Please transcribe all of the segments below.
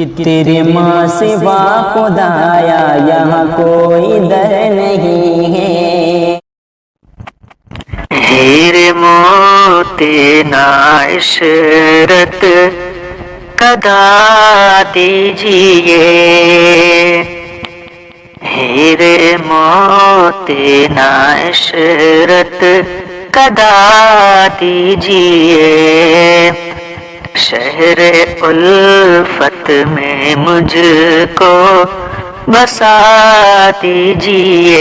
کہ تیرے ماں سوا خدایا یہاں کوئی در نہیں ہے۔ ہیر موت عشرت قدا دیجئے، ہیر موت عشرت قدا دیجئے، شہر الفت میں مجھ کو بسا دیجئے،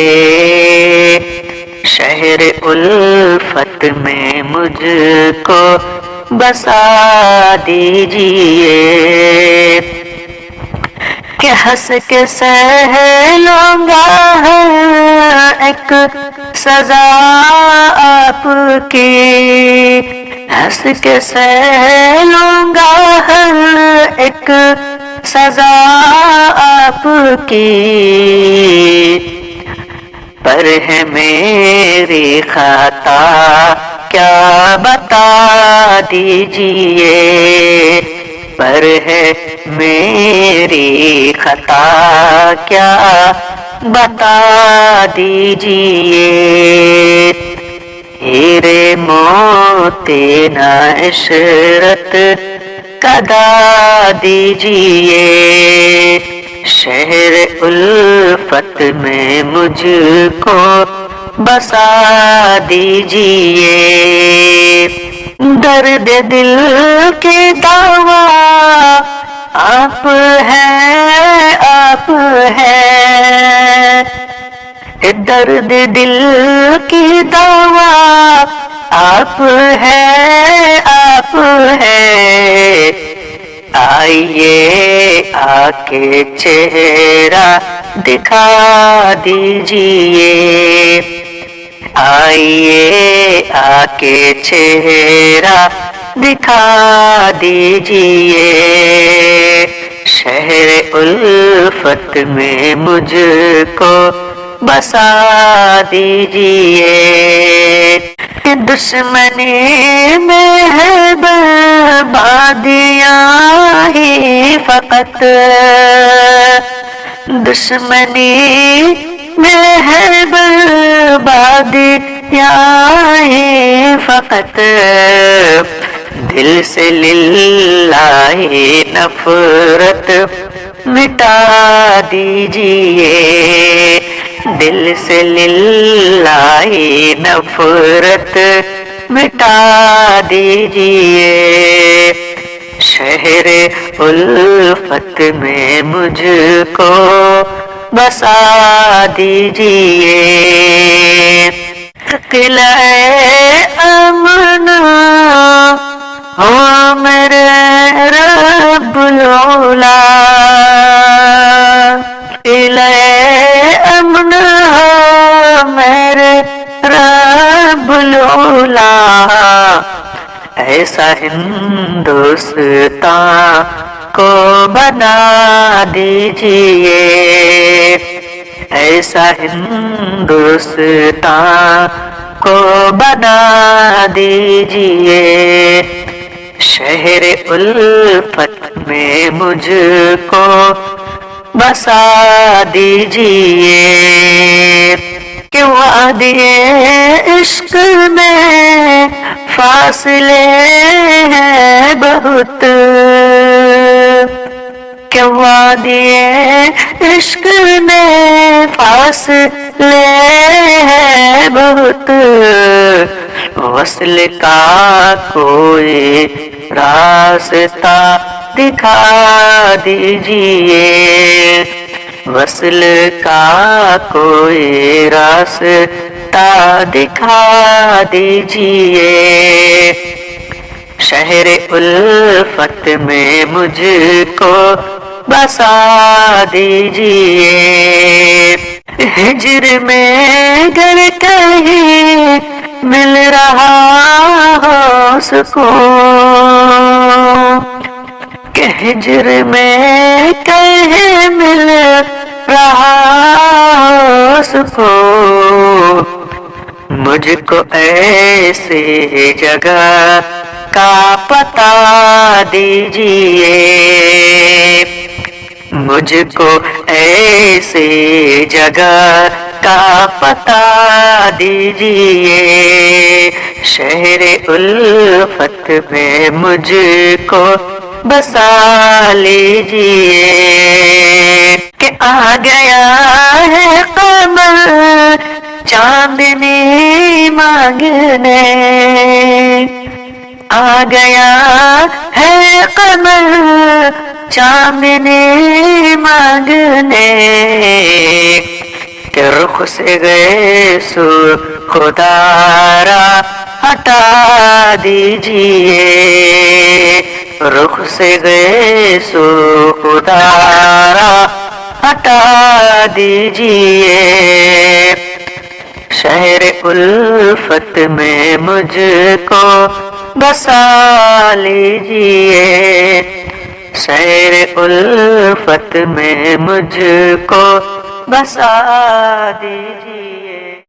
شہر الفت میں مجھ کو بسا دیجئے، کہ ہنس کے سہ لوں گا ایک سزا آپ کی، ہنس کے سہ لوں گا ایک سزا آپ کی، پر ہے میری خطا کیا بتا دیجئے، پر ہے میری خطا کیا بتا دیجئے، ہیر موت عشرت قدا دیجئے، شہر الفت میں مجھ کو بسا دیجئے، درد دل کی دوا آپ ہے آپ ہے، درد دل کی دوا آپ ہے آپ ہے، آئیے آ کے چہرہ دکھا دیجئے، آئیے آ کے چہرہ دکھا دیجئے، شہر الفت میں مجھ کو بسا دیجئے، دشمنی میں ہے بربادیاں ہی فقط، دشمنی میں ہے بربادیاں ہی فقط، دل سے للہ نفرت مٹا دیجئے، دل سے للہ نفرت مٹا دیجئے، شہر الفت میں مجھ کو بسا دیجئے، قلعہ امن ہو میرے رب العلا، قلعہ امن ہو میرے رب العلا، ایسا ہندوستان کو بنا دیجئے، ایسا ہندوستان کو بنا دیجئے، شہر الفت میں مجھ کو بسا دیجئے، کہ وادی عشق میں فاصلے ہیں بہت، کہ وادی عشق میں فاصلے ہیں بہت، وصل کا کوئی راستہ دکھا دیجئے، وصل کا کوئی راستہ دکھا دیجئے، شہر الفت میں مجھ کو بسا دیجئے، ہجر میں گر کہیں مل رہا ہو سکون، کہ ہجر میں کہیں مل رہا ہو سکون، مجھ کو ایسی جگہ کا پتہ دیجئے، مجھ کو ایسی جگہ کا پتہ دیجیے، شہر الفت میں مجھ کو بسا لیجیے، کہ آ گیا ہے قمر چاندنی مانگنے، آ گیا ہے قمر چاندنی مانگنے، کہ رخ سے گئے سو خدا را ہٹا دیجیے، رخ سے گئے سو خدا را ہٹا دیجیے، شہر الفت میں مجھ کو بسا لیجیے، شہر الفت میں مجھ کو بسا دیجیے۔